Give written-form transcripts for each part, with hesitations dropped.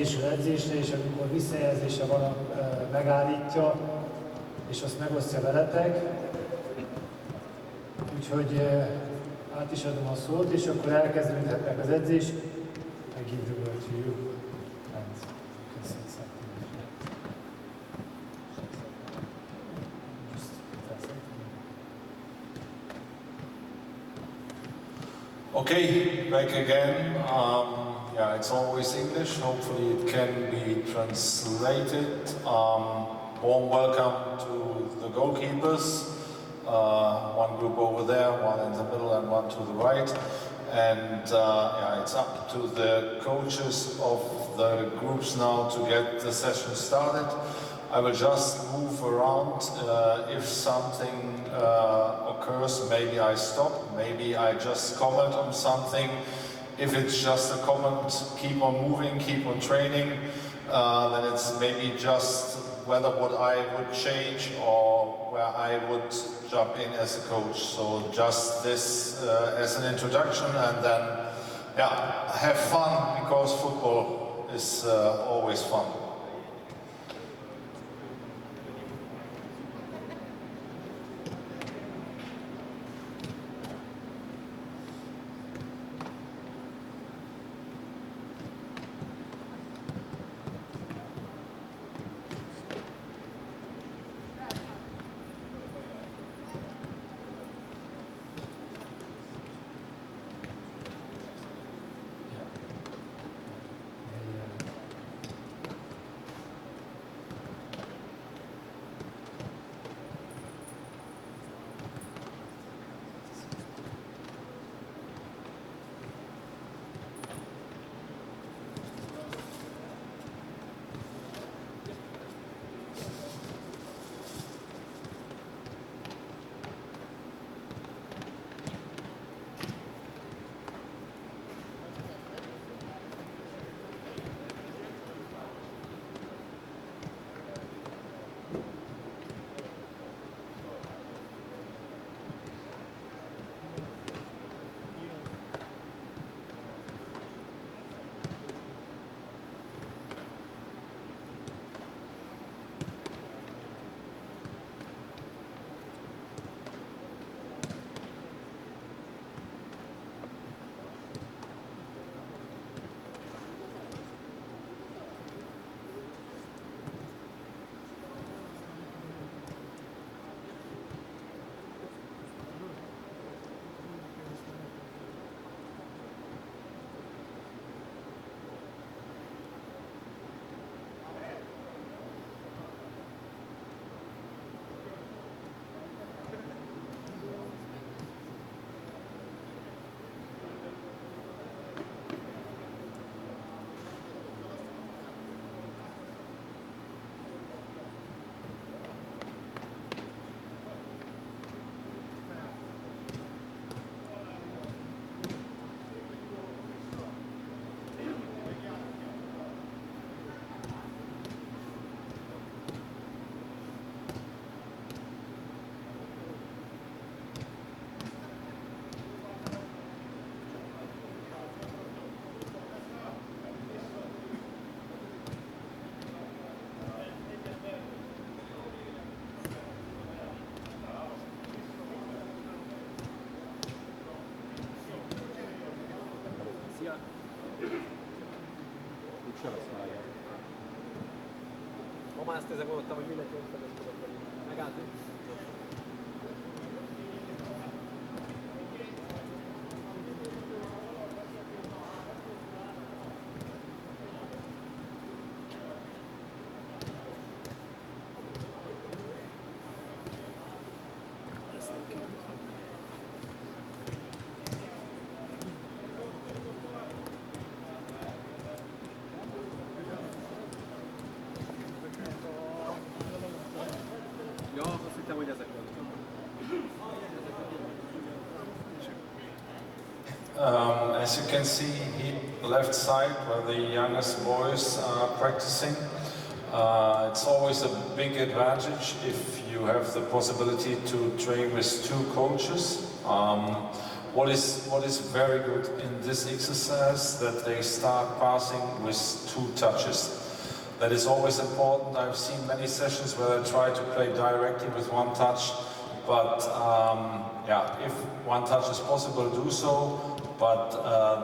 edzésre, és amikor visszajelzése van, megállítja, és azt megosztja veletek. Úgyhogy át is adom a szót, és akkor elkezdődhetnek az edzés. I give the word to you. And Okay, back again. Yeah, it's always English. Hopefully it can be translated. Warm welcome to the goalkeepers. One group over there, one in the middle and one to the right. And yeah, it's up to the coaches of the groups now to get the session started. I will just move around. If something occurs, maybe I stop, maybe I just comment on something. If it's just a comment, keep on moving, keep on training, then it's maybe just whether what I would change or where I would jump in as a coach. So just this as an introduction, and then yeah, have fun, because football is always fun. Ma már ezt ezzel gondoltam, hogy mindenki ott fedett, megálltunk. Ja, azt hittem, hogy ezek voltak. As you can see, left side where the youngest boys are practicing. It's always a big advantage if you have the possibility to train with two coaches. What is very good in this exercise, that they start passing with 2 touches. That is always important. I've seen many sessions where they try to play directly with 1 touch, but yeah, if 1 touch is possible, do so, but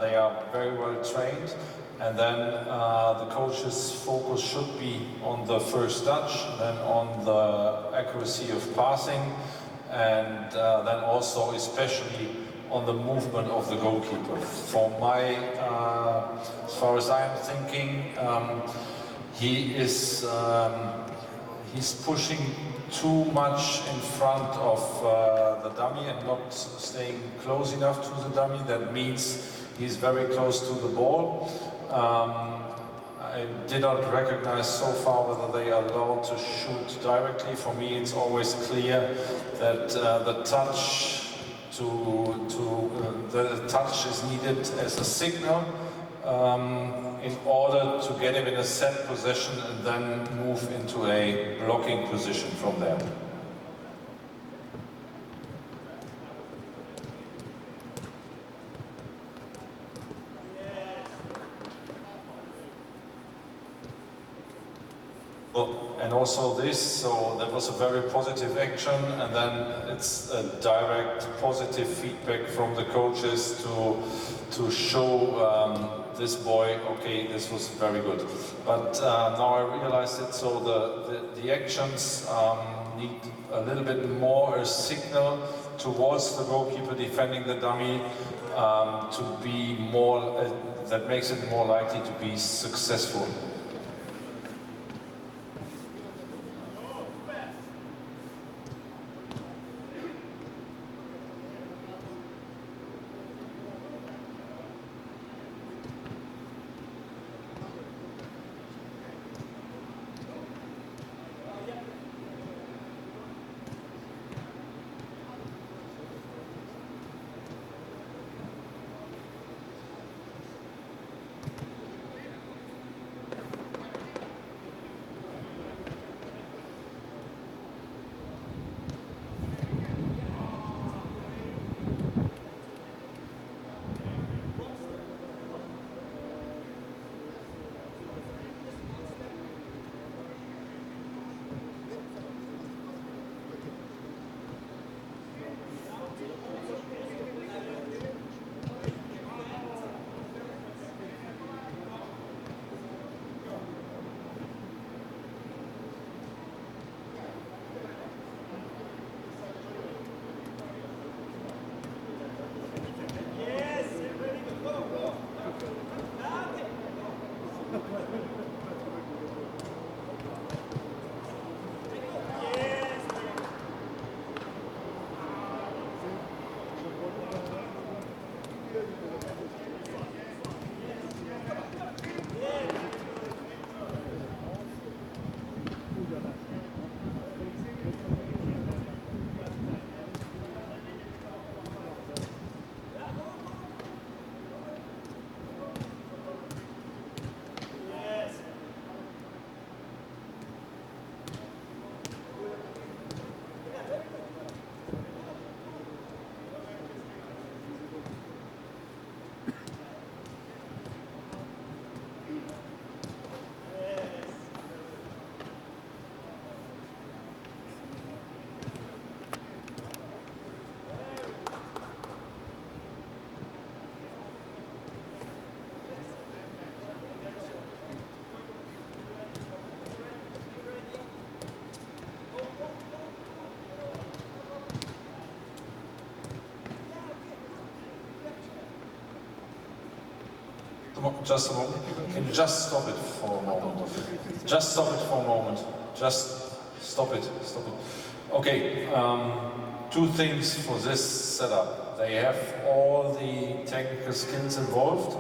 they are very well trained. And then the coach's focus should be on the first touch, then on the accuracy of passing, and then also especially on the movement of the goalkeeper. For my, as far as I'm thinking, he's pushing too much in front of the dummy and not staying close enough to the dummy. That means he's very close to the ball. I did not recognize so far whether they are allowed to shoot directly. For me, it's always clear that the touch is needed as a signal in order to get him in a set position and then move into a blocking position from there. And also this, so that was a very positive action, and then it's a direct positive feedback from the coaches to show this boy, okay, this was very good. But now I realize it, so the actions need a little bit more a signal towards the goalkeeper defending the dummy to be more, that makes it more likely to be successful. Just a moment. Can you just stop it for a moment? Just stop it for a moment. Just stop it. Stop it. Okay. 2 things for this setup. They have all the technical skills involved,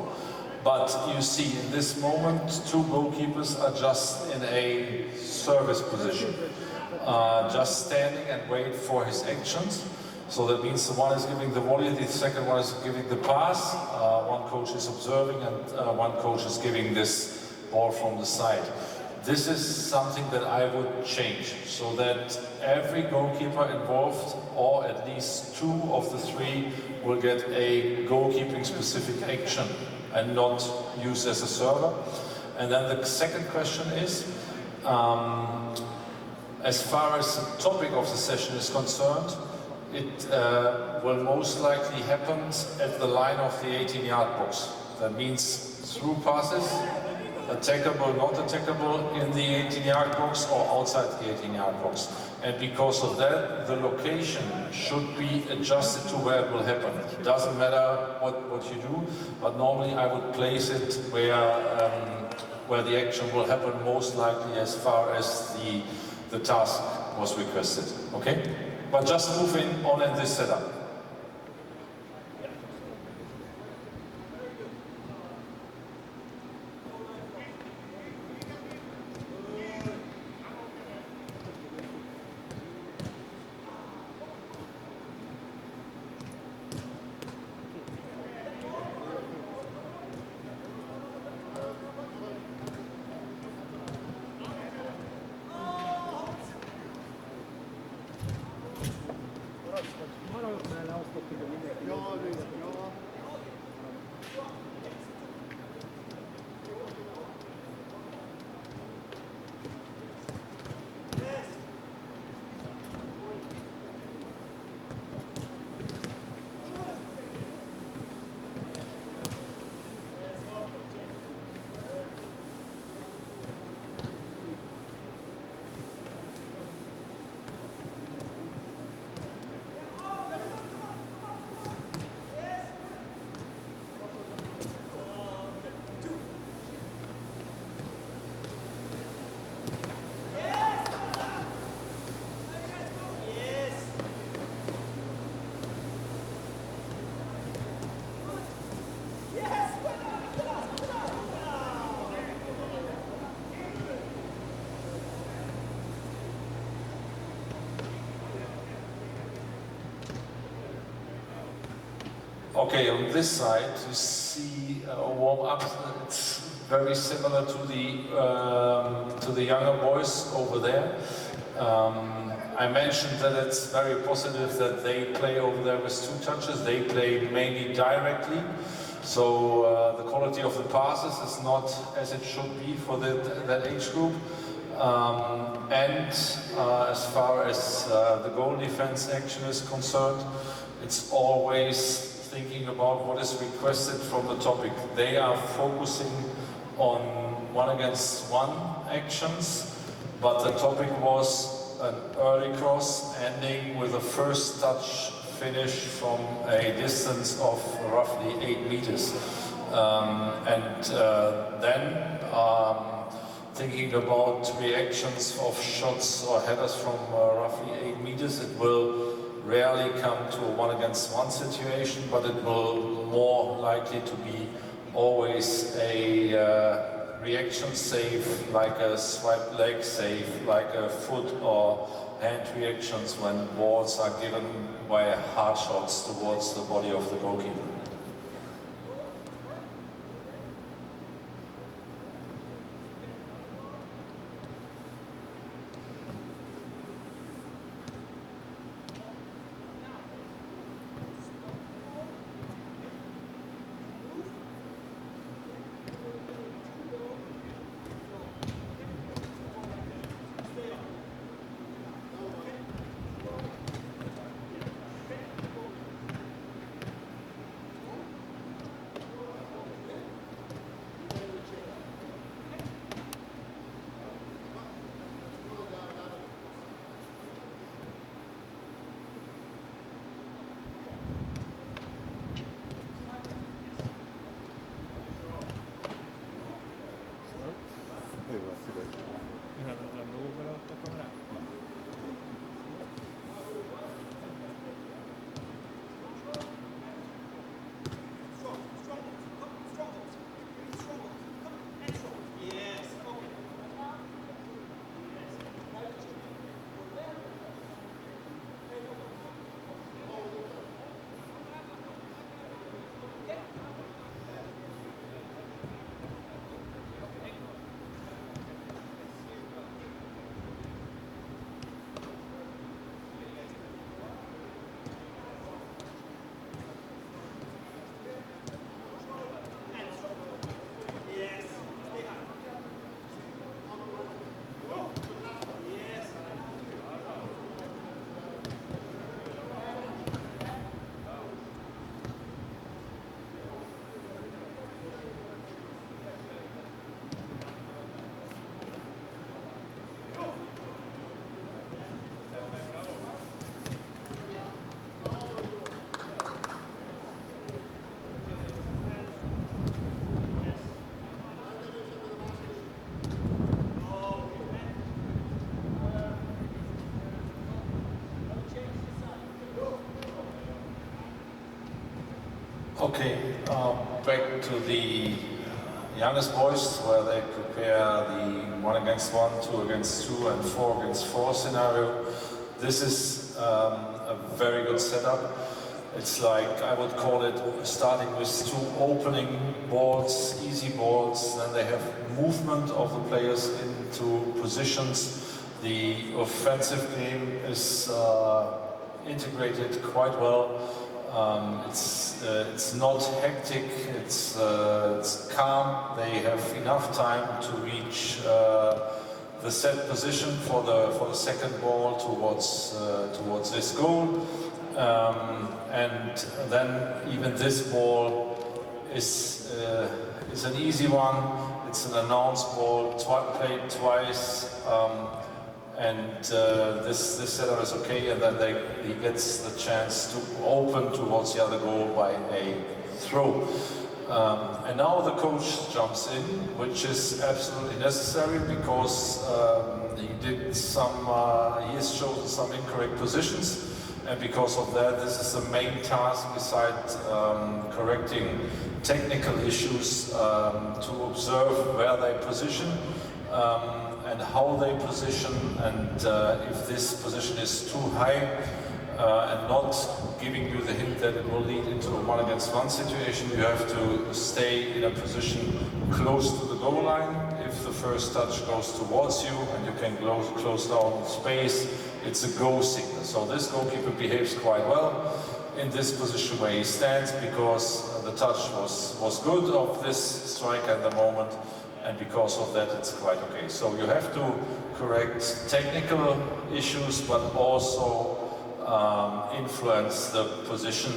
but you see in this moment 2 goalkeepers are just in a service position, just standing and wait for his actions. So that means the one is giving the volley, the second one is giving the pass, one coach is observing, and one coach is giving this ball from the side. This is something that I would change, so that every goalkeeper involved, or at least 2 of the 3, will get a goalkeeping specific action and not used as a server. And then the second question is, as far as the topic of the session is concerned, it will most likely happen at the line of the 18-yard box. That means through passes, attackable, not attackable in the 18-yard box or outside the 18-yard box. And because of that, the location should be adjusted to where it will happen. It doesn't matter what you do, but normally I would place it where the action will happen most likely as far as the task was requested. Okay? But just move on in this setup. Okay, on this side you see a warm-up. It's very similar to the younger boys over there. I mentioned that it's very positive that they play over there with 2 touches. They play mainly directly, so the quality of the passes is not as it should be for that age group. As far as the goal defense action is concerned, it's always thinking about what is requested from the topic. They are focusing on 1-against-1 actions, but the topic was an early cross ending with a first touch finish from a distance of roughly 8 meters. Then thinking about reactions of shots or headers from roughly 8 meters, it will rarely come to a 1-against-1 situation, but it will more likely to be always a reaction save, like a swipe leg save, like a foot or hand reactions when balls are given by hard shots towards the body of the goalkeeper. Okay, back to the youngest boys, where they prepare the 1 against 1, 2 against 2, and 4 against 4 scenario. This is a very good setup. It's like, I would call it, starting with 2 opening balls, easy balls, then they have movement of the players into positions. The offensive game is integrated quite well. It's not hectic, it's calm. They have enough time to reach the set position for the second ball towards this goal. And then even this ball is an easy one. It's an announced ball, played twice, and this setup is okay. And then he gets the chance to open towards the other goal by a throw. And now the coach jumps in, which is absolutely necessary because he has chosen some incorrect positions. And because of that, this is the main task besides correcting technical issues, to observe where they position and how they position, and if this position is too high and not giving you the hint that it will lead into a 1 against 1 situation, you have to stay in a position close to the goal line. If the first touch goes towards you and you can close down space, it's a go signal. So this goalkeeper behaves quite well in this position where he stands, because the touch was good of this striker at the moment, and because of that it's quite okay. So you have to correct technical issues, but also influence the position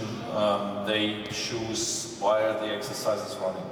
they choose while the exercise is running.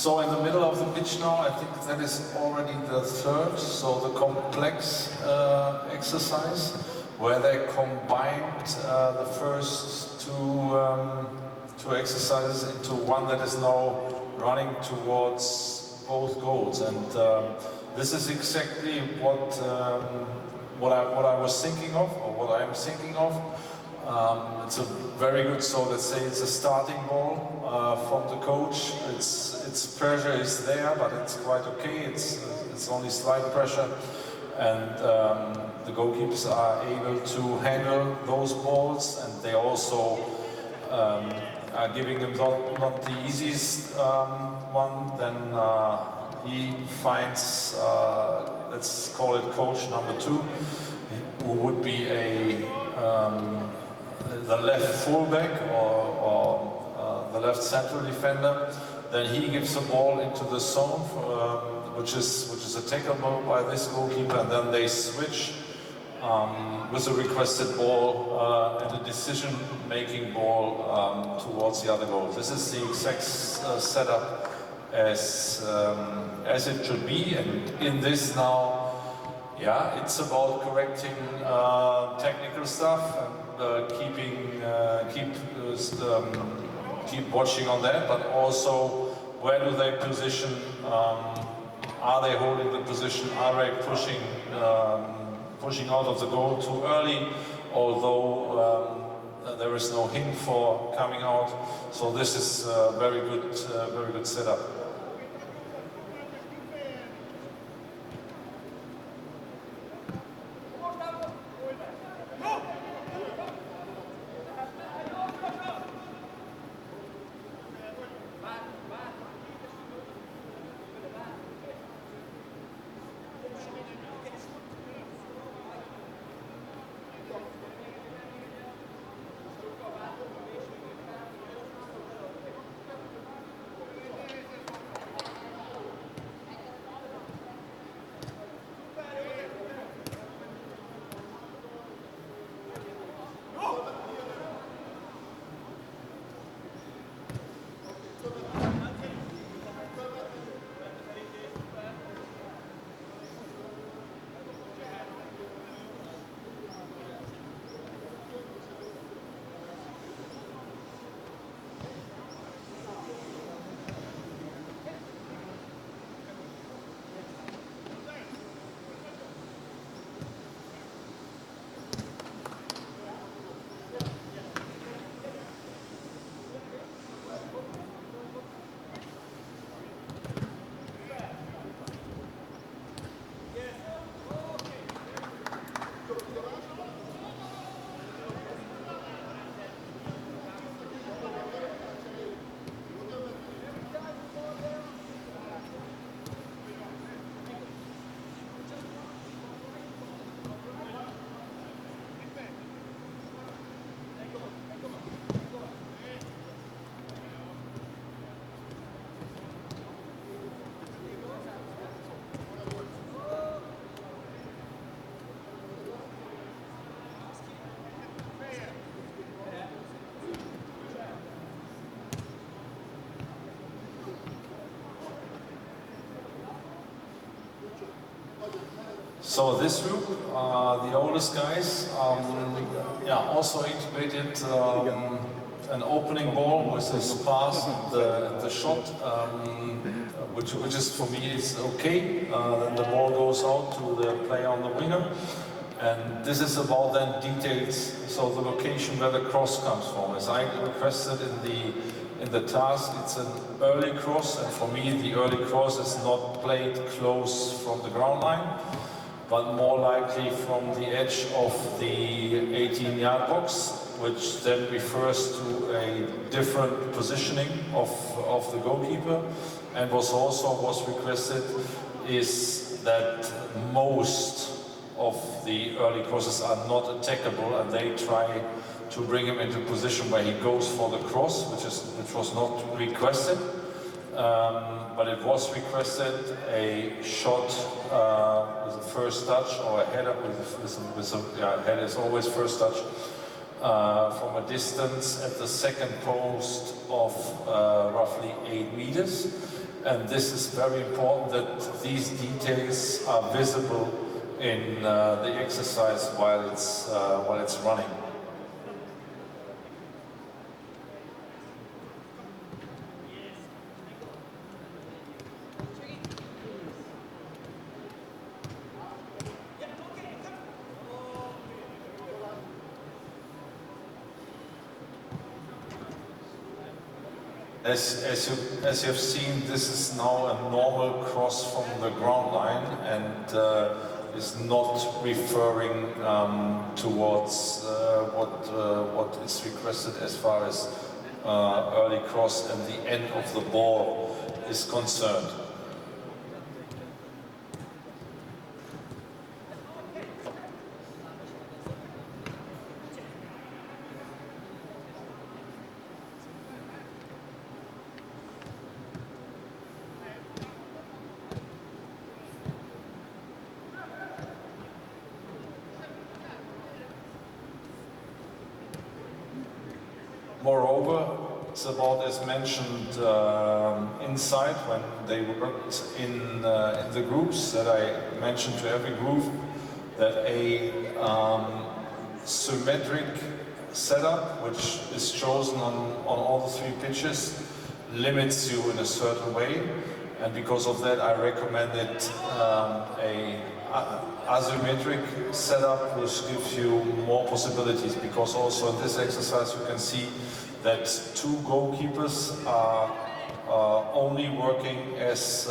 So in the middle of the pitch now, I think that is already the third, so the complex exercise, where they combined the first two exercises into one that is now running towards both goals. And this is exactly what I was thinking of, or what I'm thinking of. It's a very good, so let's say it's a starting ball from the coach. Its pressure is there, but it's quite okay. It's only slight pressure, and the goalkeepers are able to handle those balls, and they also are giving them not the easiest one. Then he finds, let's call it coach number 2, who would be the left fullback or the left central defender. Then he gives the ball into the zone, which is a tackle by this goalkeeper, and then they switch with a requested ball and a decision-making ball towards the other goal. This is the exact setup as it should be, and in this now, yeah, it's about correcting technical stuff and keep watching on that, but also where do they position? Are they holding the position? Are they pushing out of the goal too early? Although there is no hint for coming out, so this is a very good setup. So this group, the oldest guys, also integrated an opening ball with this pass and the shot, which is for me is okay. Then the ball goes out to the player on the winger, and this is about then details. So the location where the cross comes from, as I requested in the task, it's an early cross, and for me the early cross is not played close from the ground line, but more likely from the edge of the 18-yard box, which then refers to a different positioning of the goalkeeper. And was requested is that most of the early crosses are not attackable, and they try to bring him into position where he goes for the cross, which was not requested. But it was requested a shot with a first touch, or a header head is always first touch, from a distance at the second post of roughly 8 meters. And this is very important that these details are visible in the exercise while it's running. As you have seen, this is now a normal cross from the ground line and is not referring towards what is requested as far as early cross and the end of the ball is concerned. Moreover, it's about, as mentioned inside, when they worked in the groups, that I mentioned to every group that a symmetric setup, which is chosen on all the 3 pitches, limits you in a certain way, and because of that I recommended a asymmetric setup, which gives you more possibilities, because also in this exercise you can see that 2 goalkeepers are only working as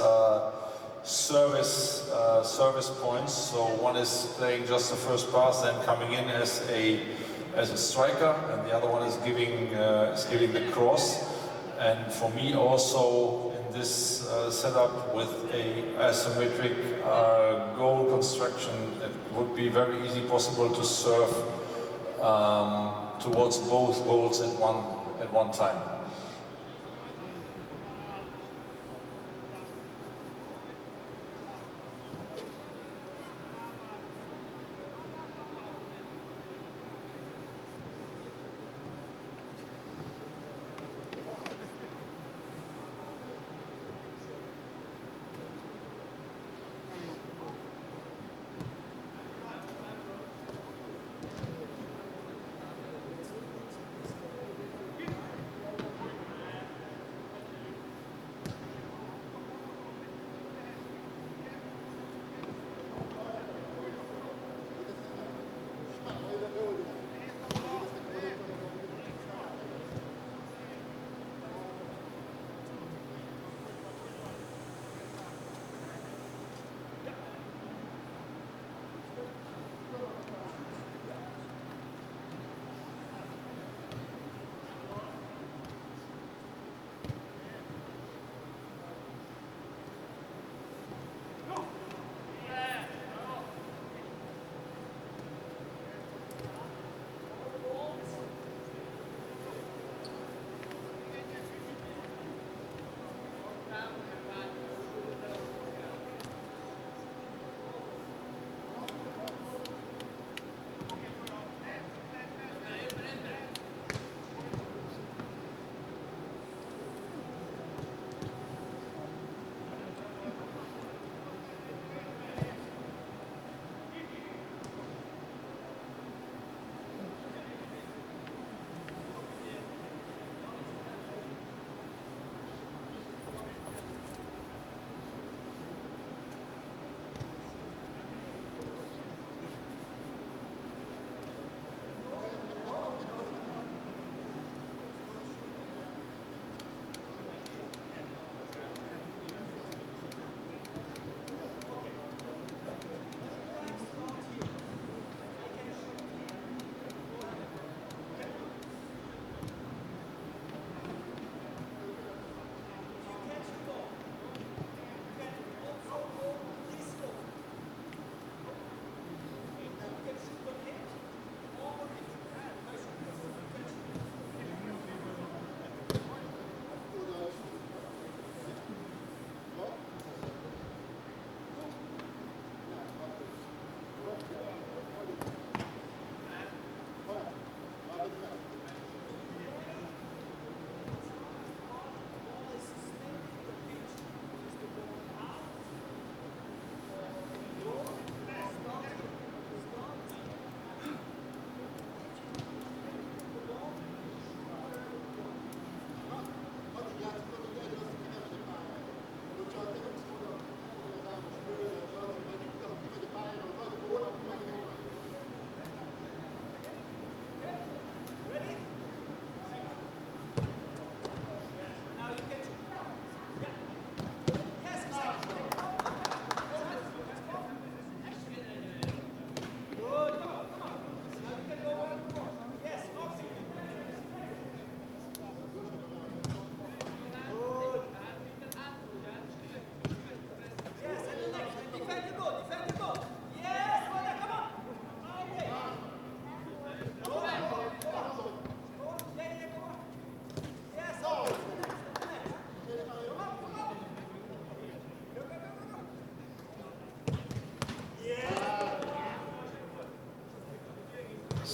service points. So one is playing just the first pass, then coming in as a striker, and the other one is giving the cross. And for me also, in this setup with a asymmetric goal construction, it would be very easy possible to serve towards both goals at one time.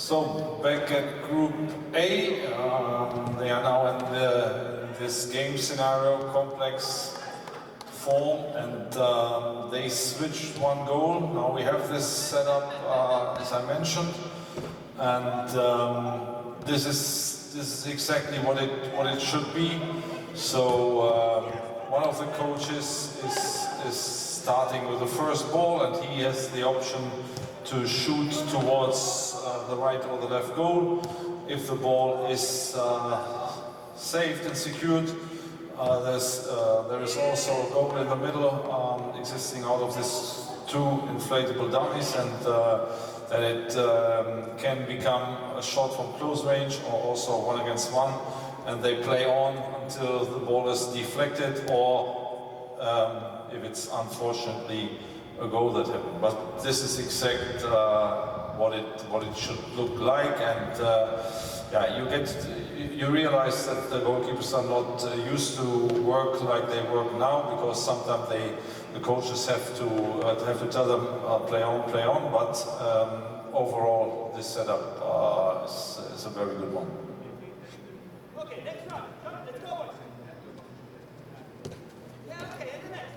So back at Group A, they are now in this game scenario complex form, and they switched one goal. Now we have this set up as I mentioned, and this is exactly what it should be. So one of the coaches is starting with the first ball, and he has the option to shoot towards the right or the left goal. If the ball is saved and secured, there is also a goal in the middle existing out of these two inflatable dummies, and then it can become a shot from close range or also 1 against 1, and they play on until the ball is deflected, or if it's unfortunately a goal that happened. But this is exact what it should look like, and yeah, you realize that the goalkeepers are not used to work like they work now, because sometimes the coaches have to tell them play on. But overall, this setup is a very good one. Okay, next round. Come on, let's go. Yeah, okay, and the next.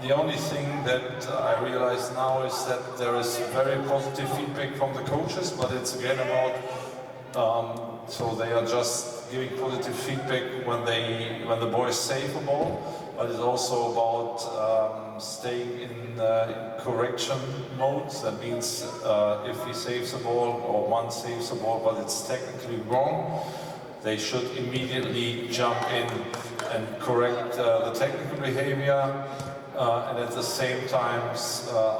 The only thing that I realize now is that there is very positive feedback from the coaches, but it's again about so they are just giving positive feedback when the boys save a ball, but it's also about staying in correction mode. That means if he saves a ball or one saves a ball but it's technically wrong, they should immediately jump in and correct the technical behavior. And at the same time,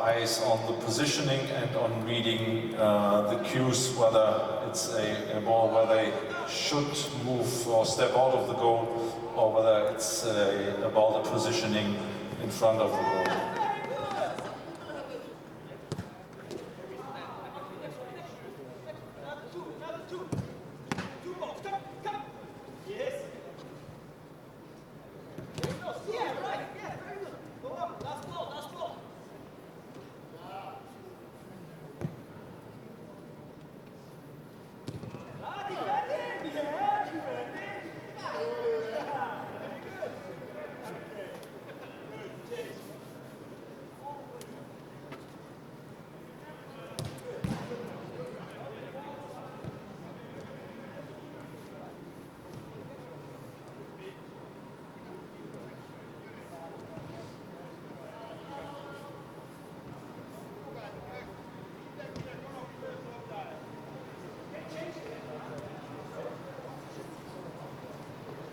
eyes on the positioning and on reading the cues, whether it's a ball where they should move or step out of the goal, or whether it's about the positioning in front of the goal.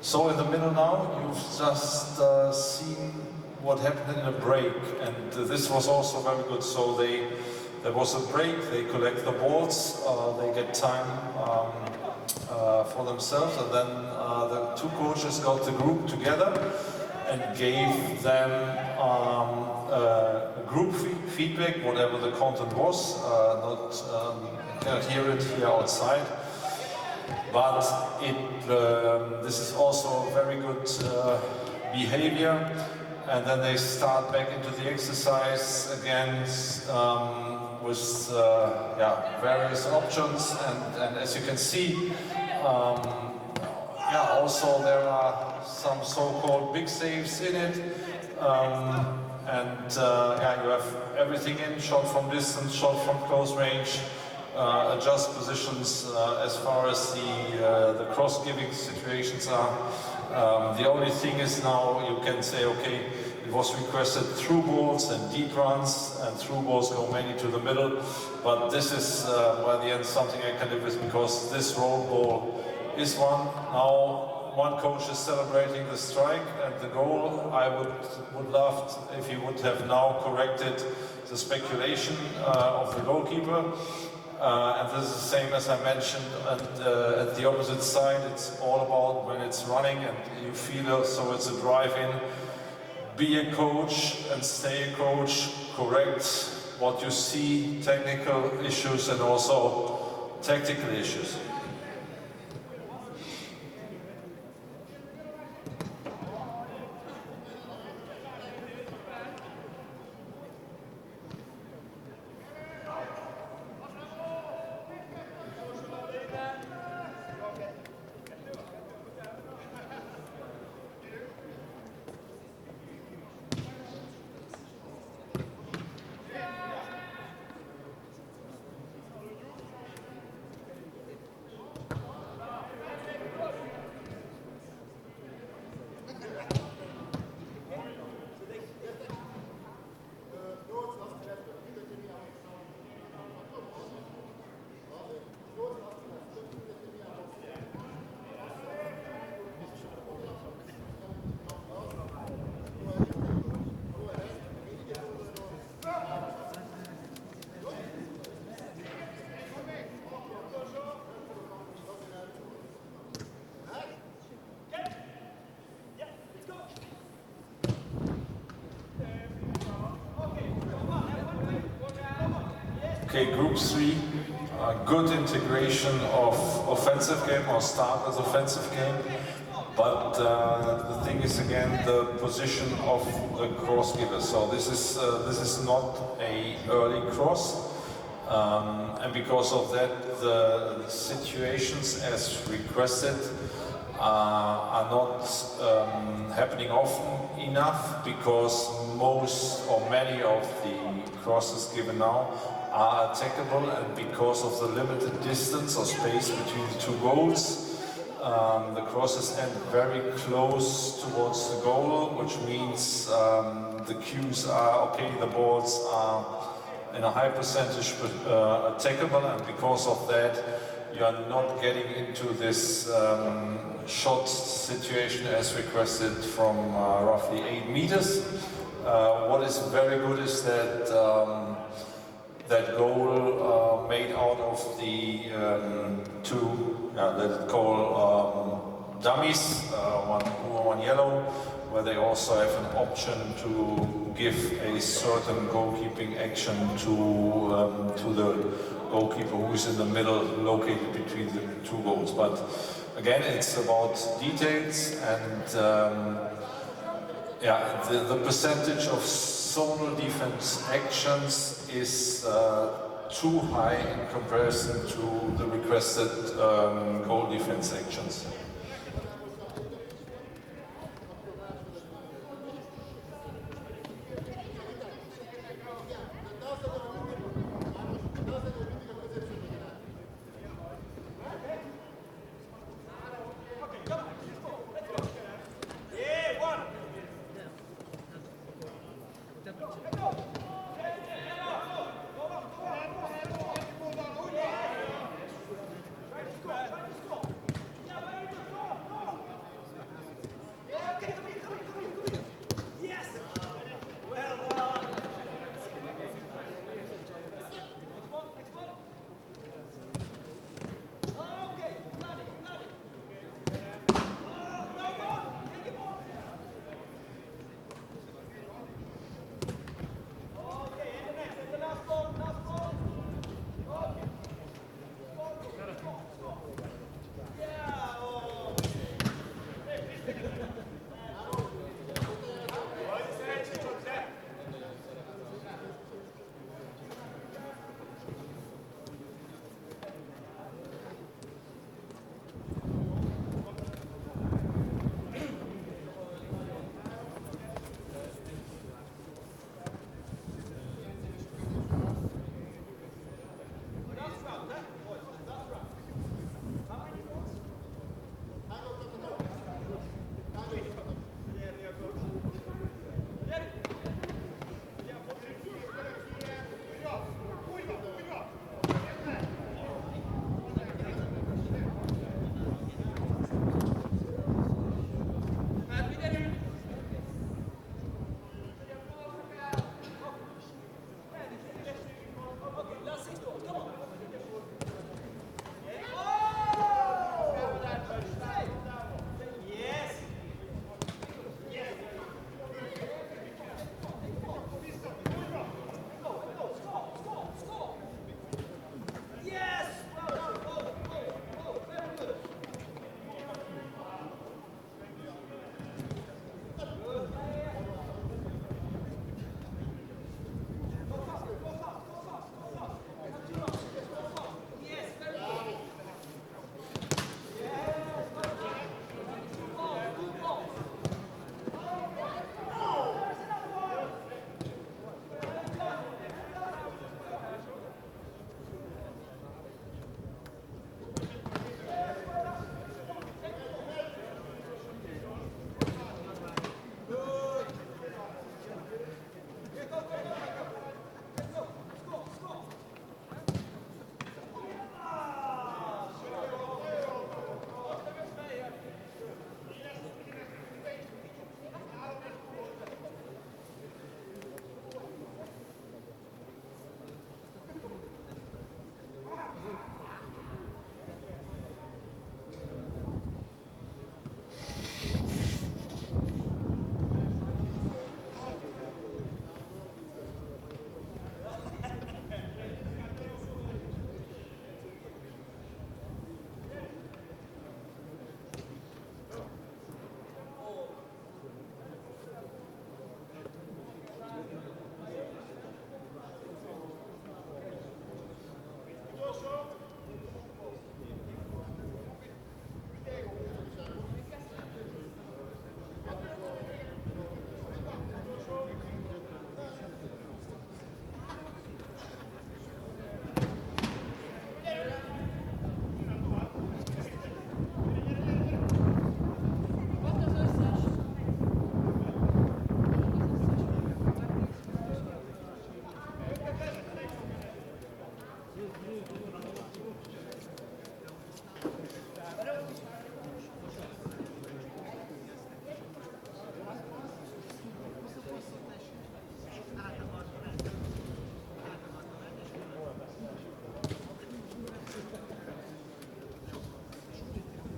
So in the middle now, you've just seen what happened in a break, and this was also very good. So there was a break, they collect the balls, they get time for themselves, and then the two coaches got the group together and gave them group feedback, whatever the content was. Cannot hear it here outside. But this is also very good behavior, and then they start back into the exercise again with various options, and as you can see, also there are some so-called big saves in it, and you have everything in: shot from distance, shot from close range. Adjust positions as far as the cross-giving situations are. The only thing is now you can say, okay, it was requested through balls and deep runs, and through balls go mainly to the middle, but this is by the end something I can live with, because this roll ball is one. Now one coach is celebrating the strike and the goal. I would love if he would have now corrected the speculation of the goalkeeper. And this is the same as I mentioned, and at the opposite side, it's all about when it's running and you feel it, so it's a drive-in. Be a coach and stay a coach, correct what you see, technical issues and also tactical issues. Okay, Group 3, good integration of offensive game or start as offensive game, but the thing is again the position of the cross giver. So this is not a early cross, and because of that the situations as requested are not happening often enough, because most or many of the crosses given now are attackable, and because of the limited distance or space between the two goals, the crosses end very close towards the goal, which means the cues are okay, the balls are in a high percentage attackable, and because of that you are not getting into this shot situation as requested from roughly 8 meters. What is very good is that that goal made out of the two, let's call dummies, one blue and one yellow, where they also have an option to give a certain goalkeeping action to the goalkeeper who is in the middle, located between the two goals. But again, it's about details, and yeah, the percentage of zonal defense actions is too high in comparison to the requested goal defense actions.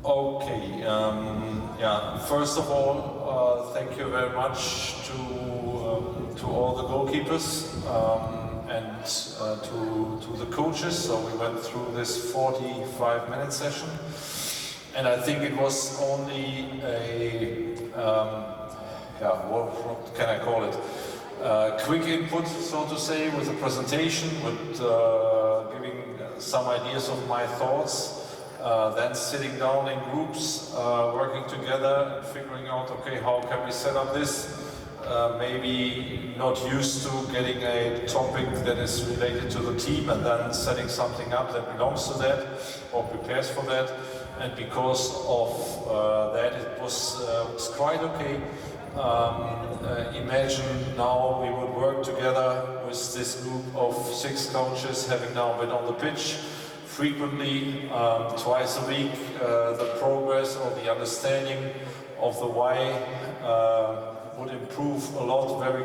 Okay, yeah, first of all, thank you very much to all the goalkeepers and to the coaches. So we went through this 45-minute session, and I think it was only a, what can I call it? Quick input, so to say, with a presentation, with giving some ideas of my thoughts. Then sitting down in groups, working together, and figuring out, okay, how can we set up this? Maybe not used to getting a topic that is related to the team and then setting something up that belongs to that or prepares for that. And because of that, it was quite okay. Imagine now we would work together with this group of 6 coaches, having now been on the pitch frequently, twice a week, the progress or the understanding of the why would improve a lot very